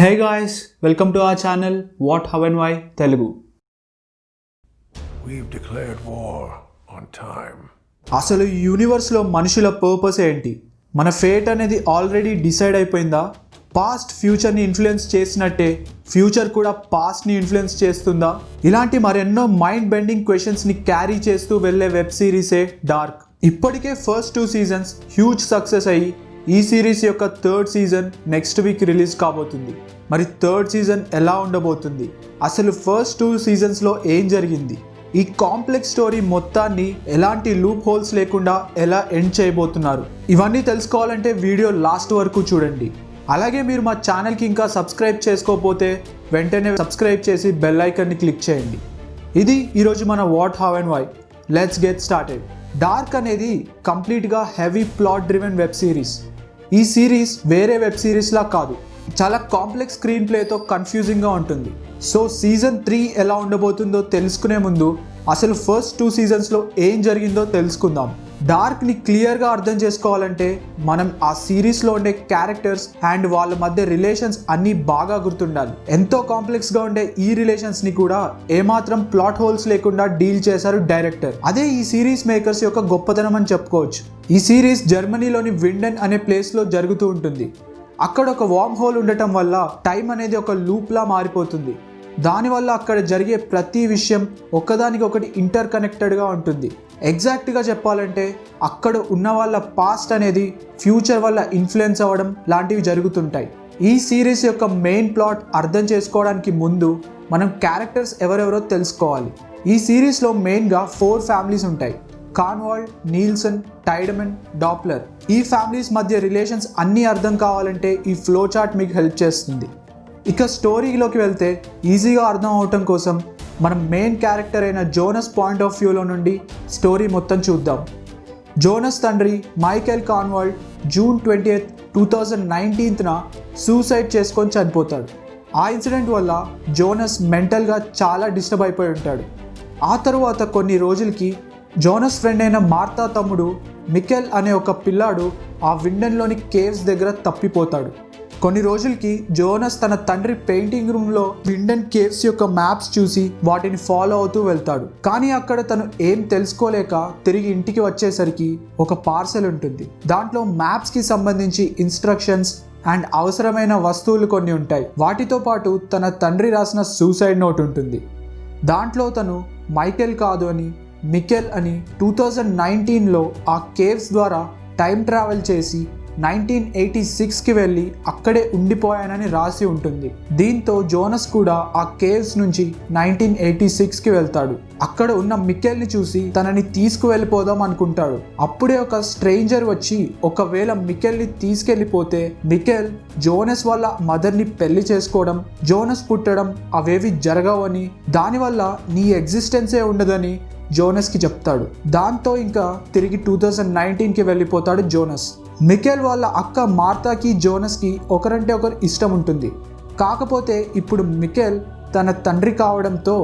Hey guys, welcome to our channel What How and Why Telugu. We've declared war on time. అసలు ఈ యూనివర్స్లో మనుషుల purpose ఏంటి? మన fate అనేది ఆల్రెడీ డిసైడ్ అయిపోయిందా? పాస్ట్ ఫ్యూచర్ని ఇన్ఫ్లుయెన్స్ చేసినట్టే ఫ్యూచర్ కూడా పాస్ట్ని ఇన్ఫ్లుయెన్స్ చేస్తుందా? ఇలాంటి మరెన్నో మైండ్ బెండింగ్ క్వశ్చన్స్ని క్యారీ చేస్తూ వెళ్ళే వెబ్ సిరీసే డార్క్. ఇప్పటికే ఫస్ట్ 2 సీజన్స్ హ్యూజ్ సక్సెస్ అయ్యి ఈ సిరీస్ యొక్క 3rd season next week release కాబోతుంది. మరి 3rd సీజన్ ఎలా ఉండబోతుంది, అసలు ఫస్ట్ 2 సీజన్స్లో ఏం జరిగింది, ఈ కాంప్లెక్స్ స్టోరీ మొత్తాన్ని ఎలాంటి లూప్ హోల్స్ లేకుండా ఎలా ఎండ్ చేయబోతున్నారు, ఇవన్నీ తెలుసుకోవాలంటే వీడియో లాస్ట్ వరకు చూడండి. అలాగే మీరు మా ఛానల్కి ఇంకా సబ్స్క్రైబ్ చేసుకోకపోతే వెంటనే సబ్స్క్రైబ్ చేసి బెల్ ఐకాన్ని క్లిక్ చేయండి. ఇది ఈరోజు మన what how and why. Let's get started. Dark అనేది కంప్లీట్గా heavy plot driven web series. ఈ సిరీస్ వేరే వెబ్ సిరీస్లా కాదు, చాలా కాంప్లెక్స్ స్క్రీన్ ప్లేతో కన్ఫ్యూజింగ్గా ఉంటుంది. సో సీజన్ 3 ఎలా ఉండబోతుందో తెలుసుకునే ముందు అసలు ఫస్ట్ 2 సీజన్స్లో ఏం జరిగిందో తెలుసుకుందాం. డార్క్ని క్లియర్గా అర్థం చేసుకోవాలంటే మనం ఆ సిరీస్లో ఉండే క్యారెక్టర్స్ అండ్ వాళ్ళ మధ్య రిలేషన్స్ అన్నీ బాగా గుర్తుండాలి. ఎంతో కాంప్లెక్స్గా ఉండే ఈ రిలేషన్స్ని కూడా ఏమాత్రం ప్లాట్ హోల్స్ లేకుండా డీల్ చేశారు డైరెక్టర్. అదే ఈ సిరీస్ మేకర్స్ యొక్క గొప్పతనం అని చెప్పుకోవచ్చు. ఈ సిరీస్ జర్మనీలోని విండెన్ అనే ప్లేస్లో జరుగుతూ ఉంటుంది. అక్కడ ఒక వార్మ్ హోల్ ఉండటం వల్ల టైం అనేది ఒక లూప్లా మారిపోతుంది. దానివల్ల అక్కడ జరిగే ప్రతి విషయం ఒకదానికొకటి ఇంటర్ కనెక్టెడ్గా ఉంటుంది. ఎగ్జాక్ట్గా చెప్పాలంటే అక్కడ ఉన్న వాళ్ళ పాస్ట్ అనేది ఫ్యూచర్ వల్ల ఇన్ఫ్లుయెన్స్ అవ్వడం లాంటివి జరుగుతుంటాయి. ఈ సిరీస్ యొక్క మెయిన్ ప్లాట్ అర్థం చేసుకోవడానికి ముందు మనం క్యారెక్టర్స్ ఎవరెవరో తెలుసుకోవాలి. ఈ సిరీస్లో మెయిన్గా 4 ఫ్యామిలీస్ ఉంటాయి: కాన్వాల్డ్, నీల్సన్, టైడమన్, డాప్లర్. ఈ ఫ్యామిలీస్ మధ్య రిలేషన్స్ అన్నీ అర్థం కావాలంటే ఈ ఫ్లో చార్ట్ మీకు హెల్ప్ చేస్తుంది. ఇక స్టోరీలోకి వెళ్తే ఈజీగా అర్థం అవటం కోసం మనం మెయిన్ క్యారెక్టర్ అయిన జోనస్ పాయింట్ ఆఫ్ వ్యూలో నుండి స్టోరీ మొత్తం చూద్దాం. జోనస్ తండ్రి మైకేల్ కాన్వాల్డ్ జూన్ 20th, 2019న సూసైడ్ చేసుకొని చనిపోతాడు. ఆ ఇన్సిడెంట్ వల్ల జోనస్ మెంటల్గా చాలా డిస్టర్బ్ అయిపోయి ఉంటాడు. ఆ తరువాత కొన్ని రోజులకి జోనస్ ఫ్రెండ్ అయిన మార్తా తమ్ముడు మికెల్ అనే ఒక పిల్లాడు ఆ విండన్లోని కేవ్స్ దగ్గర తప్పిపోతాడు. కొన్ని రోజులకి జోనస్ తన తండ్రి పెయింటింగ్ రూమ్లో విండన్ కేవ్స్ యొక్క మ్యాప్స్ చూసి వాటిని ఫాలో అవుతూ వెళ్తాడు. కానీ అక్కడ తను ఏం తెలుసుకోలేక తిరిగి ఇంటికి వచ్చేసరికి ఒక పార్సెల్ ఉంటుంది. దాంట్లో మ్యాప్స్కి సంబంధించి ఇన్స్ట్రక్షన్స్ అండ్ అవసరమైన వస్తువులు కొన్ని ఉంటాయి. వాటితో పాటు తన తండ్రి రాసిన సూసైడ్ నోట్ ఉంటుంది. దాంట్లో తను మైకేల్ కాదు అని, మికెల్ అని 2019లో ఆ కేవ్స్ ద్వారా టైం ట్రావెల్ చేసి 1986కి వెళ్ళి అక్కడే ఉండిపోయానని రాసి ఉంటుంది. దీంతో జోనస్ కూడా ఆ కేవ్స్ నుంచి 1986కి వెళ్తాడు. అక్కడ ఉన్న మికెల్ని చూసి తనని తీసుకువెళ్ళిపోదాం అనుకుంటాడు. అప్పుడే ఒక స్ట్రేంజర్ వచ్చి ఒకవేళ మికెల్ని తీసుకెళ్ళిపోతే మికెల్ జోనస్ వాళ్ళ మదర్ని పెళ్లి చేసుకోవడం, జోనస్ పుట్టడం అవేవి జరగవని, దానివల్ల నీ ఎగ్జిస్టెన్సే ఉండదని జోనస్కి చెప్తాడు. దాంతో ఇంకా తిరిగి 2019కి వెళ్ళిపోతాడు జోనస్. మికెల్ వాళ్ళ అక్క మార్తాకి జోనస్కి ఒకరంటే ఒకరు ఇష్టం ఉంటుంది. కాకపోతే ఇప్పుడు మికెల్ తన తండ్రి కావడంతో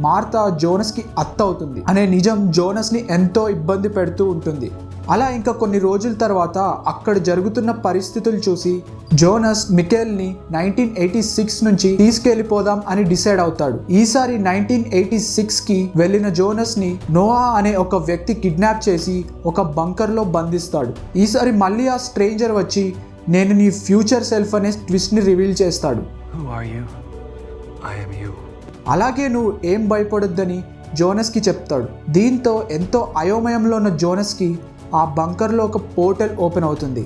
మార్తా జోనస్కి అత్త అవుతుంది అనే నిజం జోనస్ని ఎంతో ఇబ్బంది పెడుతూ ఉంటుంది. అలా ఇంకా కొన్ని రోజుల తర్వాత అక్కడ జరుగుతున్న పరిస్థితులు చూసి జోనస్ మికెల్ని 1986 నుంచి తీసుకెళ్ళిపోదాం అని డిసైడ్ అవుతాడు. ఈసారి 1986కి వెళ్ళిన జోనస్ని నోవా అనే ఒక వ్యక్తి కిడ్నాప్ చేసి ఒక బంకర్లో బంధిస్తాడు. ఈసారి మళ్ళీ ఆ స్ట్రేంజర్ వచ్చి నేను నీ ఫ్యూచర్ సెల్ఫ్ అనే ట్విస్ట్ని రివీల్ చేస్తాడు. అలాగే నువ్వు ఏం భయపడొద్దని జోనస్కి చెప్తాడు. దీంతో ఎంతో అయోమయంలో ఉన్న జోనస్కి ఆ బంకర్లో ఒక పోర్టల్ ఓపెన్ అవుతుంది.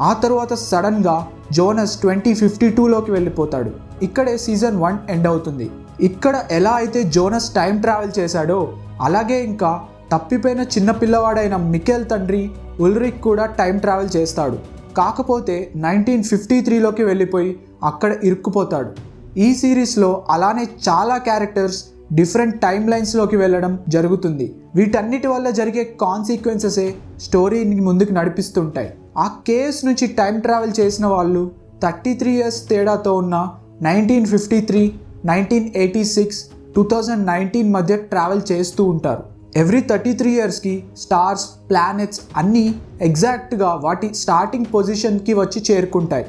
ఆ తర్వాత సడన్గా జోనస్ 2052లోకి వెళ్ళిపోతాడు. ఇక్కడే సీజన్ 1 ఎండ్ అవుతుంది. ఇక్కడ ఎలా అయితే జోనస్ టైం ట్రావెల్ చేశాడో అలాగే ఇంకా తప్పిపోయిన చిన్న పిల్లవాడైన మికెల్ తండ్రి ఉల్రిక్ కూడా టైం ట్రావెల్ చేస్తాడు. కాకపోతే 1953లోకి వెళ్ళిపోయి అక్కడ ఇరుక్కుపోతాడు. ఈ సిరీస్లో అలానే చాలా క్యారెక్టర్స్ డిఫరెంట్ టైమ్ లైన్స్లోకి వెళ్ళడం జరుగుతుంది. వీటన్నిటి వల్ల జరిగే కాన్సిక్వెన్సెసే స్టోరీని ముందుకు నడిపిస్తుంటాయి. ఆ కేవ్స్ నుంచి టైం ట్రావెల్ చేసిన వాళ్ళు 33 years తేడాతో ఉన్న 1953, 1986, 2019 మధ్య ట్రావెల్ చేస్తూ ఉంటారు. ఎవ్రీ 33 yearsకి స్టార్స్, ప్లానెట్స్ అన్నీ ఎగ్జాక్ట్గా వాటి స్టార్టింగ్ పొజిషన్కి వచ్చి చేరుకుంటాయి.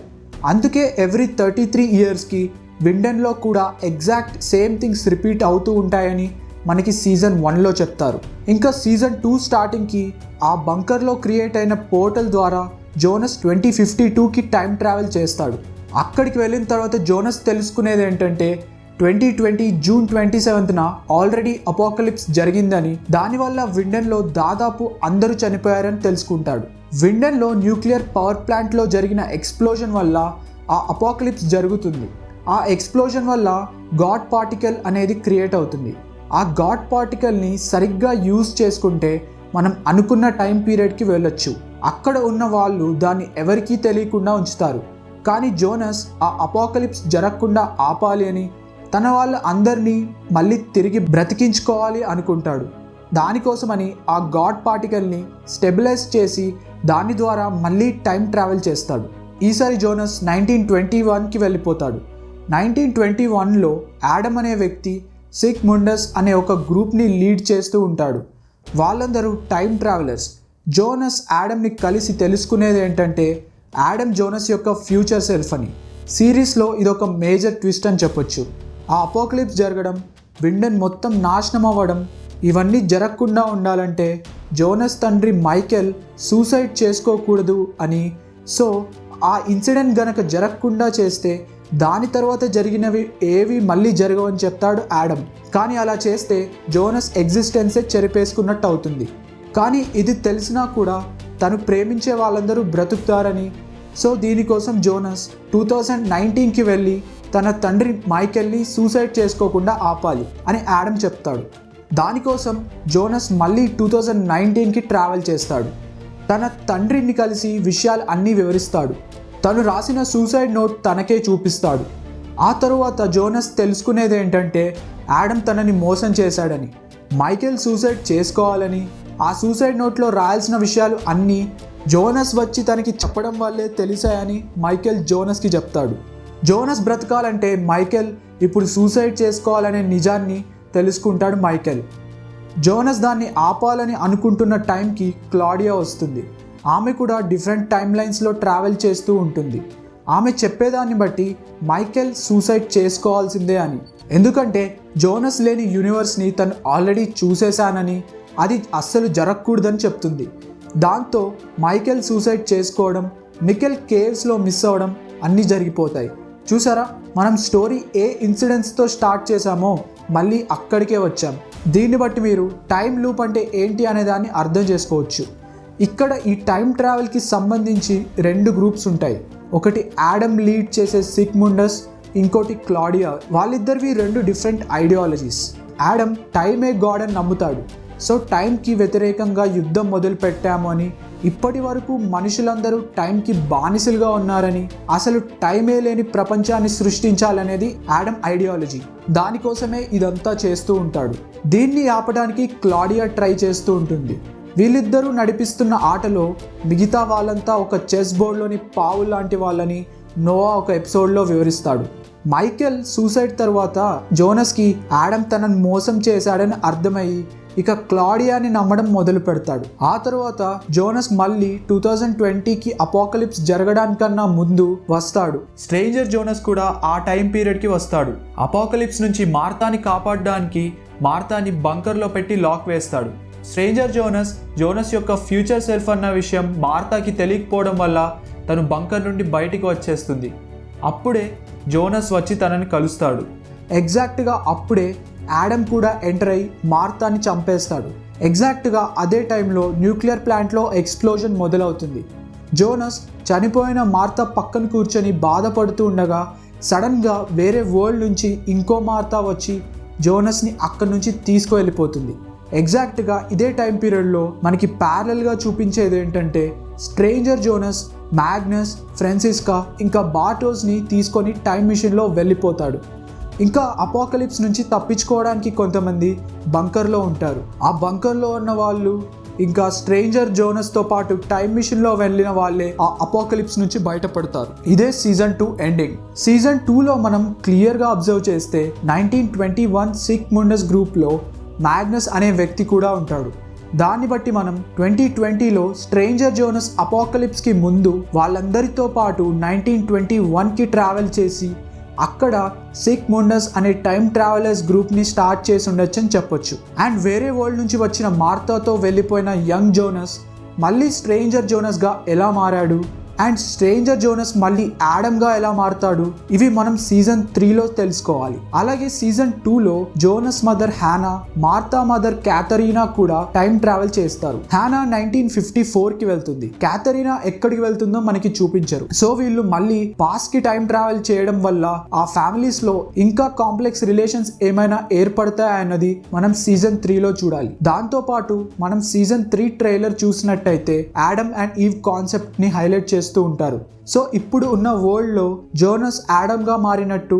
అందుకే ఎవ్రీ 33 ఇయర్స్కి విండెన్లో కూడా ఎగ్జాక్ట్ సేమ్ థింగ్స్ రిపీట్ అవుతూ ఉంటాయని మనకి సీజన్ 1లో చెప్తారు. ఇంకా సీజన్ 2 స్టార్టింగ్కి ఆ బంకర్లో క్రియేట్ అయిన పోర్టల్ ద్వారా జోనస్ 2052కి టైం ట్రావెల్ చేస్తాడు. అక్కడికి వెళ్ళిన తర్వాత జోనస్ తెలుసుకునేది ఏంటంటే 2020 జూన్ 27న ఆల్రెడీ అపోకలిప్స్ జరిగిందని, దానివల్ల విండెన్లో దాదాపు అందరూ చనిపోయారని తెలుసుకుంటాడు. విండెన్లో న్యూక్లియర్ పవర్ ప్లాంట్లో జరిగిన ఎక్స్ప్లోజన్ వల్ల ఆ అపోకలిప్స్ జరుగుతుంది. ఆ ఎక్స్ప్లోజన్ వల్ల గాడ్ పార్టికల్ అనేది క్రియేట్ అవుతుంది. ఆ గాడ్ పార్టికల్ని సరిగ్గా యూజ్ చేసుకుంటే మనం అనుకున్న టైం పీరియడ్కి వెళ్ళొచ్చు. అక్కడ ఉన్న వాళ్ళు దాన్ని ఎవరికీ తెలియకుండా ఉంచుతారు. కానీ జోనస్ ఆ అపోకలిప్స్ జరగకుండా ఆపాలి అని, తన వాళ్ళ అందరినీ మళ్ళీ తిరిగి బ్రతికించుకోవాలి అనుకుంటాడు. దానికోసమని ఆ గాడ్ పార్టికల్ని స్టెబిలైజ్ చేసి దాని ద్వారా మళ్ళీ టైం ట్రావెల్ చేస్తాడు. ఈసారి జోనస్ 1921కి వెళ్ళిపోతాడు. 1921లో యాడమ్ అనే వ్యక్తి సిక్ ముండస్ అనే ఒక గ్రూప్ని లీడ్ చేస్తూ ఉంటాడు. వాళ్ళందరూ టైం ట్రావెలర్స్. జోనస్ యాడమ్ని కలిసి తెలుసుకునేది ఏంటంటే యాడమ్ జోనస్ యొక్క ఫ్యూచర్ సెల్ఫ్ అని. సిరీస్లో ఇదొక మేజర్ ట్విస్ట్ అని చెప్పొచ్చు. ఆ అపోకలిప్స్ జరగడం, విండెన్ మొత్తం నాశనం అవ్వడం, ఇవన్నీ జరగకుండా ఉండాలంటే జోనస్ తండ్రి మైకెల్ సూసైడ్ చేసుకోకూడదు అని, సో ఆ ఇన్సిడెంట్ గనక జరగకుండా చేస్తే దాని తర్వాత జరిగినవి ఏవి మళ్ళీ జరగవని చెప్తాడు యాడమ్. కానీ అలా చేస్తే జోనస్ ఎగ్జిస్టెన్సే చెరిపేసుకున్నట్టు అవుతుంది. కానీ ఇది తెలిసినా కూడా తను ప్రేమించే వాళ్ళందరూ బ్రతుకుతారని, సో దీనికోసం జోనస్ 2019కి వెళ్ళి తన తండ్రి మైకెల్ని సూసైడ్ చేసుకోకుండా ఆపాలి అని యాడమ్ చెప్తాడు. దానికోసం జోనస్ మళ్ళీ 2019కి ట్రావెల్ చేస్తాడు. తన తండ్రిని కలిసి విషయాలు అన్నీ వివరిస్తాడు. తను రాసిన సూసైడ్ నోట్ తనకే చూపిస్తాడు. ఆ తరువాత జోనస్ తెలుసుకునేది ఏంటంటే యాడమ్ తనని మోసం చేశాడని, మైకెల్ సూసైడ్ చేసుకోవాలని, ఆ సూసైడ్ నోట్లో రాయాల్సిన విషయాలు అన్నీ జోనస్ వచ్చి తనకి చెప్పడం వల్లే తెలిసాయని మైకెల్ జోనస్కి చెప్తాడు. జోనస్ బ్రతకాలంటే మైకెల్ ఇప్పుడు సూసైడ్ చేసుకోవాలనే నిజాన్ని తెలుసుకుంటాడు మైకెల్. జోనస్ దాన్ని ఆపాలని అనుకుంటున్న టైంకి క్లాడియా వస్తుంది. ఆమె కూడా డిఫరెంట్ టైమ్ లైన్స్లో ట్రావెల్ చేస్తూ ఉంటుంది. ఆమె చెప్పేదాన్ని బట్టి మైకెల్ సూసైడ్ చేసుకోవాల్సిందే అని, ఎందుకంటే జోనస్ లేని యూనివర్స్ని తను ఆల్రెడీ చూసేశానని, అది అస్సలు జరగకూడదని చెప్తుంది. దాంతో మైకెల్ సూసైడ్ చేసుకోవడం, మికెల్ కేవ్స్లో మిస్ అవ్వడం అన్నీ జరిగిపోతాయి. చూసారా, మనం స్టోరీ ఏ ఇన్సిడెంట్స్తో స్టార్ట్ చేశామో మళ్ళీ అక్కడికే వచ్చాం. దీన్ని బట్టి మీరు టైం లూప్ అంటే ఏంటి అనే దాన్ని అర్థం చేసుకోవచ్చు. ఇక్కడ ఈ టైం ట్రావెల్కి సంబంధించి 2 గ్రూప్స్ ఉంటాయి. ఒకటి యాడమ్ లీడ్ చేసే సిక్ ముండస్, ఇంకోటి క్లాడియా. వాళ్ళిద్దరివి 2 different ideologies. యాడమ్ టైమే గాడ్ అని నమ్ముతాడు. సో టైంకి వ్యతిరేకంగా యుద్ధం మొదలు పెట్టాము అని, ఇప్పటి వరకు మనుషులందరూ టైంకి బానిసలుగా ఉన్నారని, అసలు టైమే లేని ప్రపంచాన్ని సృష్టించాలనేది యాడమ్ ఐడియాలజీ. దానికోసమే ఇదంతా చేస్తూ ఉంటాడు. దీన్ని ఆపడానికి క్లాడియా ట్రై చేస్తూ ఉంటుంది. వీళ్ళిద్దరూ నడిపిస్తున్న ఆటలో మిగతా వాళ్ళంతా ఒక చెస్ బోర్డ్లోని పావు లాంటి వాళ్ళని నోవా ఒక ఎపిసోడ్లో వివరిస్తాడు. మైకెల్ సూసైడ్ తర్వాత జోనస్కి యాడమ్ తనను మోసం చేశాడని అర్థమయ్యి ఇక క్లాడియాని నమ్మడం మొదలు పెడతాడు. ఆ తర్వాత జోనస్ మళ్ళీ 2020కి అపోకలిప్స్ జరగడానికన్నా ముందు వస్తాడు. స్ట్రేంజర్ జోనస్ కూడా ఆ టైం పీరియడ్కి వస్తాడు. అపోకలిప్స్ నుంచి మార్తాని కాపాడడానికి మార్తాని బంకర్లో పెట్టి లాక్ వేస్తాడు. స్ట్రేంజర్ జోనస్ యొక్క ఫ్యూచర్ సెల్ఫ్ అన్న విషయం మార్తాకి తెలియకపోవడం వల్ల తను బంకర్ నుండి బయటికి వచ్చేస్తుంది. అప్పుడే జోనస్ వచ్చి తనని కలుస్తాడు. ఎగ్జాక్ట్గా అప్పుడే యాడమ్ కూడా ఎంటర్ అయ్యి మార్తాని చంపేస్తాడు. ఎగ్జాక్ట్గా అదే టైంలో న్యూక్లియర్ ప్లాంట్లో ఎక్స్ప్లోజన్ మొదలవుతుంది. జోనస్ చనిపోయిన మార్తా పక్కన కూర్చొని బాధపడుతూ ఉండగా సడన్గా వేరే వరల్డ్ నుంచి ఇంకో మార్తా వచ్చి జోనస్ని అక్కడి నుంచి తీసుకువెళ్ళిపోతుంది. ఎగ్జాక్ట్గా ఇదే టైం పీరియడ్లో మనకి ప్యారలల్గా చూపించేది ఏంటంటే స్ట్రేంజర్ జోనస్ మ్యాగ్నస్, ఫ్రాన్సిస్కా ఇంకా బార్టోస్ని తీసుకొని టైం మిషన్లో వెళ్ళిపోతాడు. ఇంకా అపోకలిప్స్ నుంచి తప్పించుకోవడానికి కొంతమంది బంకర్లో ఉంటారు. ఆ బంకర్లో ఉన్న వాళ్ళు ఇంకా స్ట్రేంజర్ జోనస్తో పాటు టైం మిషన్లో వెళ్ళిన వాళ్ళే ఆ అపోకలిప్స్ నుంచి బయటపడతారు. ఇదే సీజన్ 2 ఎండింగ్. సీజన్ 2లో మనం క్లియర్గా అబ్జర్వ్ చేస్తే 1921 సిక్ ముండస్ గ్రూప్లో మ్యాగ్నస్ అనే వ్యక్తి కూడా ఉంటాడు. దాన్ని బట్టి మనం 2020లో స్ట్రేంజర్ జోనస్ అపోకలిప్స్కి ముందు వాళ్ళందరితో పాటు 1921కి ట్రావెల్ చేసి అక్కడ సిక్ ముండస్ అనే టైం ట్రావెలర్స్ గ్రూప్ని స్టార్ట్ చేసి ఉండొచ్చని చెప్పొచ్చు. అండ్ వేరే వరల్డ్ నుంచి వచ్చిన మార్తాతో వెళ్ళిపోయిన యంగ్ జోనస్ మళ్ళీ స్ట్రేంజర్ జోనస్గా ఎలా మారాడు, అండ్ స్ట్రేంజర్ జోనస్ మళ్ళీ యాడమ్గా ఎలా మారుతాడు, ఇవి మనం సీజన్ 3లో తెలుసుకోవాలి. అలాగే సీజన్ 2లో Jonas mother Hannah, Martha mother Katharina కూడా టైం ట్రావెల్ చేస్తారు. హ్యానా 1954కి వెళ్తుంది, క్యాథరీనా ఎక్కడికి వెళ్తుందో మనకి చూపించరు. సో వీళ్ళు మళ్ళీ పాస్ట్ కి టైం ట్రావెల్ చేయడం వల్ల ఆ ఫ్యామిలీస్ లో ఇంకా కాంప్లెక్స్ రిలేషన్స్ ఏమైనా ఏర్పడతాయన్నది మనం సీజన్ 3లో చూడాలి. దాంతో పాటు మనం సీజన్ 3 ట్రైలర్ చూసినట్టయితే యాడమ్ అండ్ ఈవ్ కాన్సెప్ట్ ని హైలైట్ చేస్తూ ఉంటారు. సో ఇప్పుడు ఉన్న వరల్డ్లో జోనస్ యాడమ్గా మారినట్టు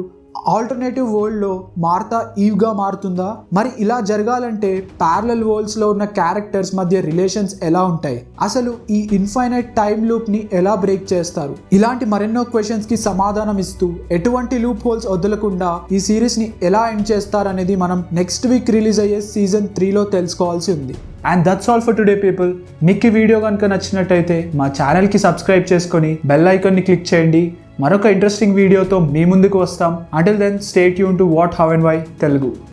ఆల్టర్నేటివ్ వరల్డ్లో మార్తా ఈవ్గా మారుతుందా? మరి ఇలా జరగాలంటే ప్యారలల్ వరల్డ్స్లో ఉన్న క్యారెక్టర్స్ మధ్య రిలేషన్స్ ఎలా ఉంటాయి, అసలు ఈ ఇన్ఫైనైట్ టైం లూప్ని ఎలా బ్రేక్ చేస్తారు? ఇలాంటి మరెన్నో క్వశ్చన్స్కి సమాధానం ఇస్తూ ఎటువంటి లూప్ హోల్స్ వదలకుండా ఈ సిరీస్ని ఎలా ఎండ్ చేస్తారనేది మనం నెక్స్ట్ వీక్ రిలీజ్ అయ్యే సీజన్ 3లో తెలుసుకోవాల్సి ఉంది. And that's all for today people. మీకు ఈ వీడియో కనుక నచ్చినట్టయితే మా ఛానల్కి సబ్స్క్రైబ్ చేసుకొని బెల్ ఐకాన్ని క్లిక్ చేయండి. మరొక ఇంట్రెస్టింగ్ వీడియోతో మీ ముందుకు వస్తాం. Until then stay tuned to what how and why Telugu.